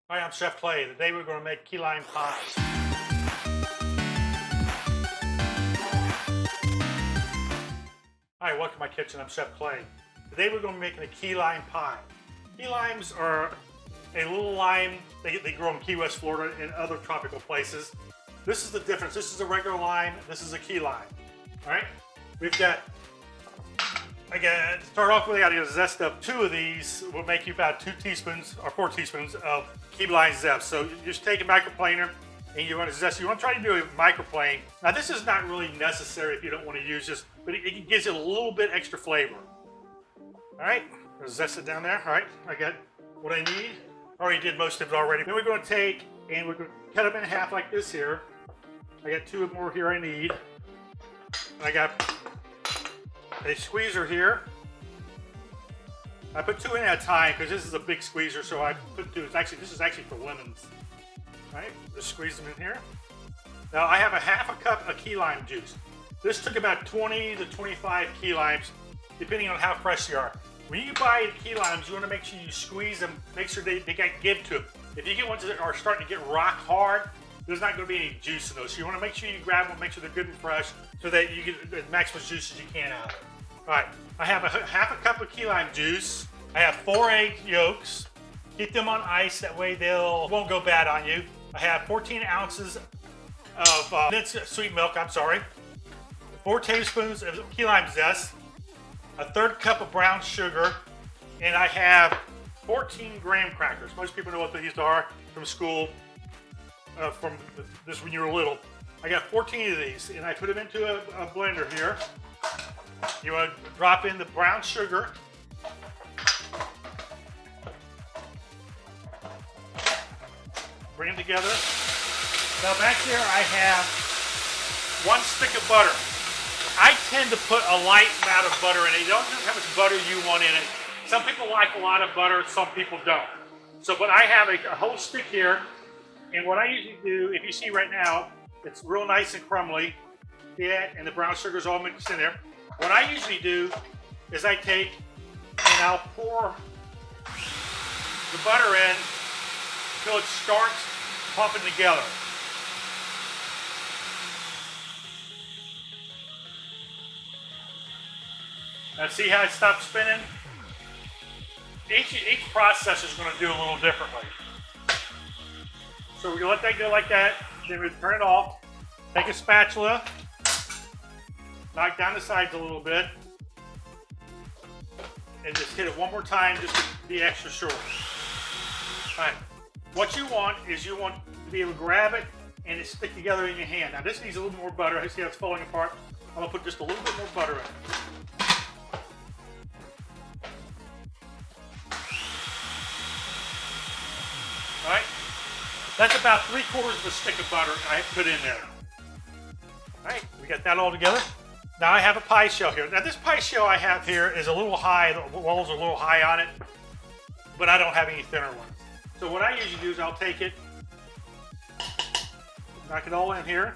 Hi, I'm Chef Clay. Today we're going to make key lime pie. Hi, welcome to my kitchen. I'm Chef Clay. Today we're going to be making a key lime pie. Key limes are a little lime. They grow in Key West, Florida and other tropical places. This is the difference. This is a regular lime. This is a key lime. All right? We've got, to start off with, I got to zest up 2 of these. Will make you about 2 teaspoons or 4 teaspoons of key lime zest. So you just take a microplaner and you want to zest. You want to try to do a microplane. Now this is not really necessary if you don't want to use this, but it gives it a little bit extra flavor. All right, zest it down there. All right, I got what I need. I already did most of it already. Then we're going to take and we're going to cut them in half like this here. I got 2 more here I need. I got a squeezer here. I put 2 in at a time because this is a big squeezer, so I put 2. This is actually for lemons. All right, just squeeze them in here. Now I have a half a cup of key lime juice. This took about 20 to 25 key limes, depending on how fresh they are. When you buy key limes, you want to make sure you squeeze them, make sure they got give to them. If you get ones that are starting to get rock hard, there's not going to be any juice in those. So you want to make sure you grab them, make sure they're good and fresh, so that you get the maximum juice as you can out of it. All right, I have half a cup of key lime juice. I have 4 egg yolks. Keep them on ice, that way they won't go bad on you. I have 14 ounces of sweet milk, 4 tablespoons of key lime zest, a 1/3 cup of brown sugar, and I have 14 graham crackers. Most people know what these are from school, from this when you were little. I got 14 of these, and I put them into a blender here. You want to drop in the brown sugar. Bring them together. Now back there I have 1 stick of butter. I tend to put a light amount of butter in it. You don't know how much butter you want in it. Some people like a lot of butter, some people don't. So, but I have a whole stick here, and what I usually do, if you see right now, it's real nice and crumbly. See that? And the brown sugar's all mixed in there. What I usually do is I take and I'll pour the butter in until it starts pumping together. Now see how it stops spinning? Each process is going to do a little differently. So we're going to let that go like that, then we turn it off, take a spatula, knock down the sides a little bit, and just hit it one more time just to be extra sure. All right. What you want is you want to be able to grab it and it stick together in your hand. Now this needs a little more butter. I see how it's falling apart. I'm going to put just a little bit more butter in it. All right. That's about 3/4 of a stick of butter I put in there. All right, we got that all together. Now I have a pie shell here. Now this pie shell I have here is a little high, the walls are a little high on it, but I don't have any thinner ones. So what I usually do is I'll take it, knock it all in here.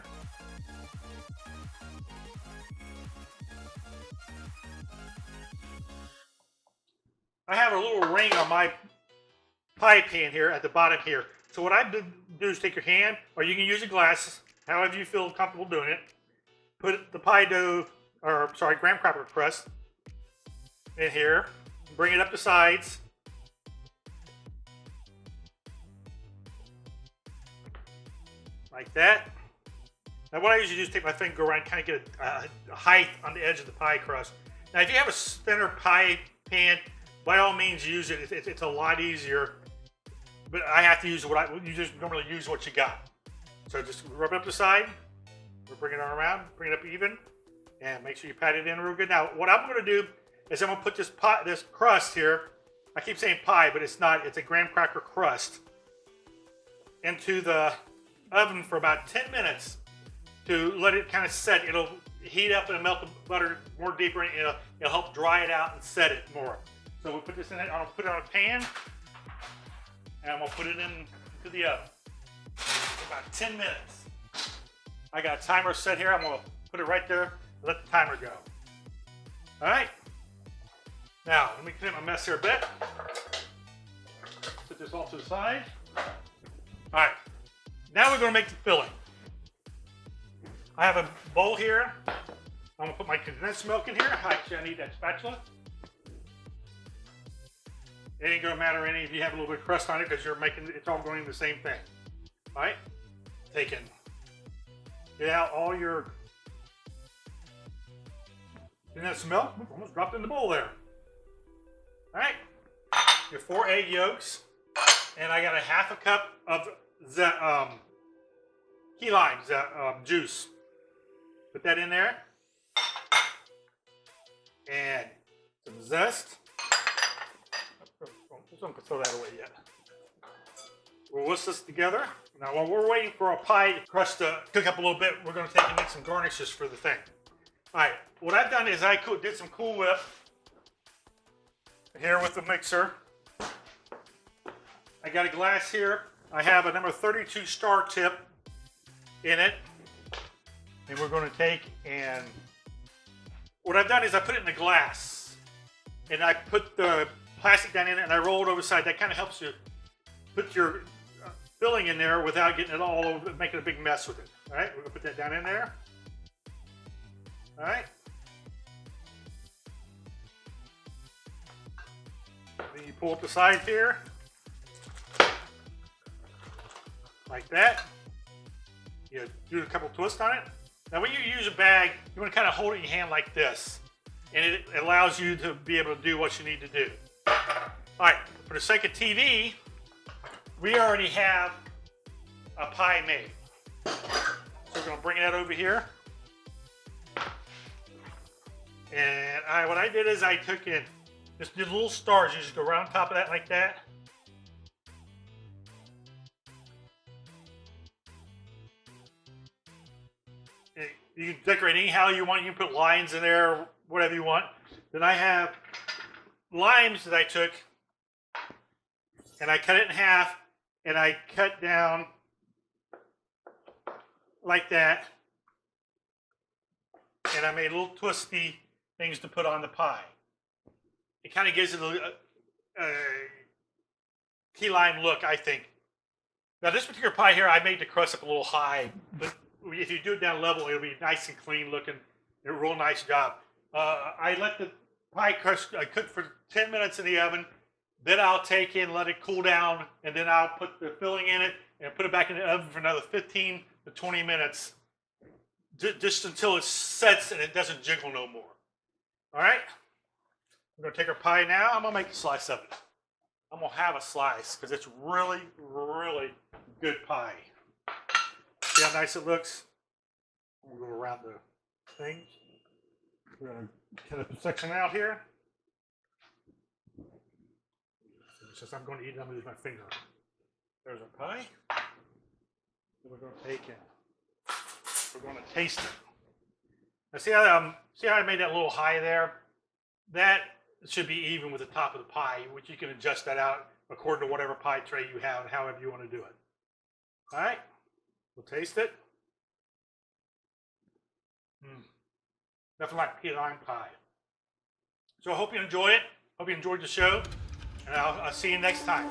I have a little ring on my pie pan here at the bottom here. So what I do is take your hand, or you can use a glass, however you feel comfortable doing it. Put the pie dough, graham cracker crust in here. Bring it up the sides. Like that. Now what I usually do is take my finger, go around and kind of get a height on the edge of the pie crust. Now if you have a thinner pie pan, by all means use it. It's a lot easier. But I have to use you just normally use what you got. So just rub it up the side. We'll bring it on around, bring it up even, and make sure you pat it in real good. Now, what I'm going to do is I'm going to put this crust here. I keep saying pie, but it's not. It's a graham cracker crust into the oven for about 10 minutes to let it kind of set. It'll heat up and melt the butter more deeper, and it'll help dry it out and set it more. So we'll put this in it. I'll put it on a pan, and I'm going to put it into the oven for about 10 minutes. I got a timer set here. I'm going to put it right there and let the timer go. All right. Now, let me clean up my mess here a bit. Set this off to the side. All right, now we're going to make the filling. I have a bowl here. I'm going to put my condensed milk in here. Actually, I need that spatula. It ain't going to matter any if you have a little bit of crust on it because you're making it's all going in the same thing. All right, get out all your condensed milk. Almost dropped in the bowl there. All right, your 4 egg yolks, and I got a half a cup of the key lime juice. Put that in there, and some zest. Don't throw that away yet. We'll whisk this together. Now, while we're waiting for our pie crust to cook up a little bit, we're going to take and make some garnishes for the thing. All right, what I've done is I did some Cool Whip here with the mixer. I got a glass here. I have a number 32 star tip in it. And we're going to take and what I've done is I put it in a glass. And I put the plastic down in it and I roll it over the side. That kind of helps you put your filling in there without getting it all over, making a big mess with it. All right, we're going to put that down in there. All right. Then you pull up the sides here. Like that. You do a couple twists on it. Now when you use a bag, you want to kind of hold it in your hand like this. And it allows you to be able to do what you need to do. Alright, for the sake of TV, we already have a pie made. So we're going to bring that over here. And what I did is I took in, just did little stars. You just go around top of that like that. You can decorate anyhow you want. You can put lines in there, whatever you want. Then I have limes that I took and I cut it in half and I cut down like that. And I made little twisty things to put on the pie. It kind of gives it a key lime look, I think. Now this particular pie here, I made the crust up a little high, but if you do it down level, it'll be nice and clean looking. A real nice job. I let the pie crust cook for 10 minutes in the oven. Then I'll take in, let it cool down, and then I'll put the filling in it and put it back in the oven for another 15 to 20 minutes, just until it sets and it doesn't jiggle no more. All right? We're going to take our pie now. I'm going to make a slice of it. I'm going to have a slice because it's really, really good pie. See how nice it looks? We'll go around the thing. We're going to cut a section out here. Since I'm going to eat it, I'm going to use my finger. There's our pie. Then we're going to take it. We're going to taste it. Now see how I made that little high there? That should be even with the top of the pie, which you can adjust that out according to whatever pie tray you have and however you want to do it. All right, we'll taste it. Nothing like key lime pie. So I hope you enjoy it. Hope you enjoyed the show, and I'll see you next time.